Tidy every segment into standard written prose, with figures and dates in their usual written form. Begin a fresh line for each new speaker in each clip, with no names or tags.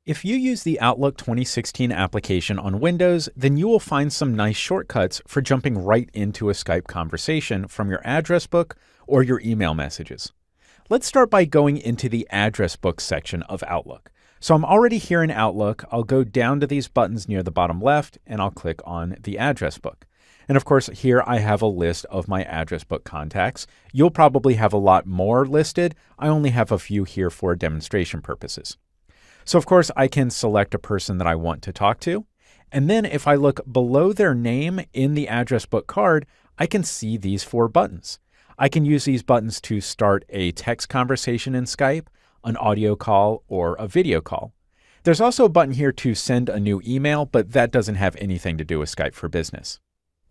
If you use the Outlook 2016 application on Windows, then you will find some nice shortcuts for jumping right into a Skype conversation from your address book or your email messages. Let's start by going into the address book section of Outlook. So I'm already here in Outlook. I'll go down to these buttons near the bottom left and I'll click on the address book. And of course, here I have a list of my address book contacts. You'll probably have a lot more listed. I only have a few here for demonstration purposes. So of course, I can select a person that I want to talk to. And then if I look below their name in the address book card, I can see these 4 buttons. I can use these buttons to start a text conversation in Skype, an audio call, or a video call. There's also a button here to send a new email, but that doesn't have anything to do with Skype for Business.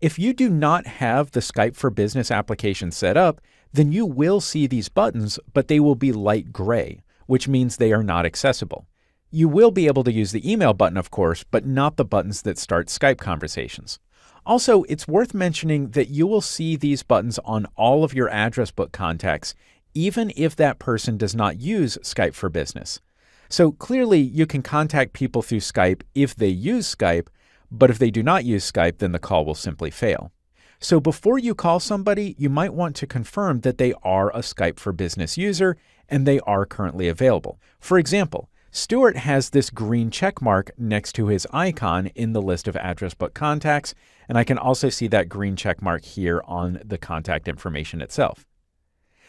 If you do not have the Skype for Business application set up, then you will see these buttons, but they will be light gray, which means they are not accessible. You will be able to use the email button, of course, but not the buttons that start Skype conversations. Also, it's worth mentioning that you will see these buttons on all of your address book contacts, even if that person does not use Skype for Business. So clearly, you can contact people through Skype if they use Skype, but if they do not use Skype, then the call will simply fail. So before you call somebody, you might want to confirm that they are a Skype for Business user and they are currently available. For example, Stuart has this green check mark next to his icon in the list of address book contacts, and I can also see that green check mark here on the contact information itself.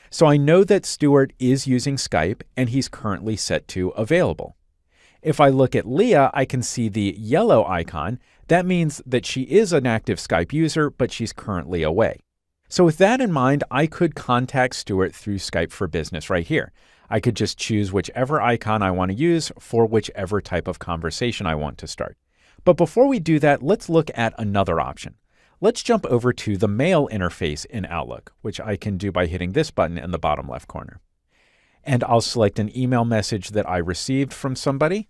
So I know that Stuart is using Skype and he's currently set to available. If I look at Leah, I can see the yellow icon. That means that she is an active Skype user, but she's currently away. So with that in mind, I could contact Stuart through Skype for Business right here. I could just choose whichever icon I want to use for whichever type of conversation I want to start. But before we do that, let's look at another option. Let's jump over to the mail interface in Outlook, which I can do by hitting this button in the bottom left corner. And I'll select an email message that I received from somebody.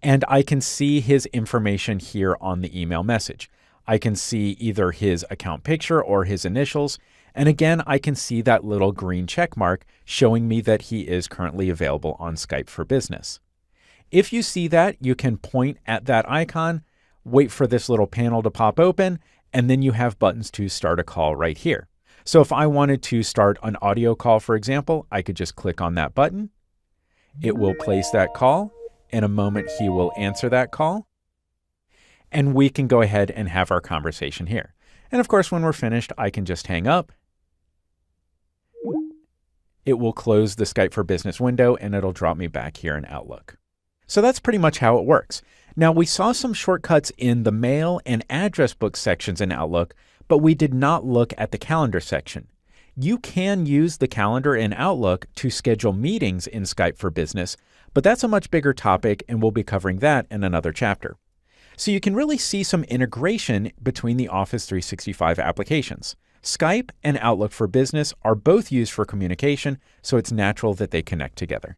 And I can see his information here on the email message. I can see either his account picture or his initials. And again, I can see that little green check mark showing me that he is currently available on Skype for Business. If you see that, you can point at that icon, wait for this little panel to pop open, and then you have buttons to start a call right here. So if I wanted to start an audio call, for example, I could just click on that button. It will place that call. In a moment, he will answer that call, and we can go ahead and have our conversation here. And of course, when we're finished, I can just hang up. It will close the Skype for Business window, and it'll drop me back here in Outlook. So that's pretty much how it works. Now, we saw some shortcuts in the mail and address book sections in Outlook, but we did not look at the calendar section. You can use the calendar in Outlook to schedule meetings in Skype for Business, but that's a much bigger topic, and we'll be covering that in another chapter. So you can really see some integration between the Office 365 applications. Skype and Outlook for Business are both used for communication, so it's natural that they connect together.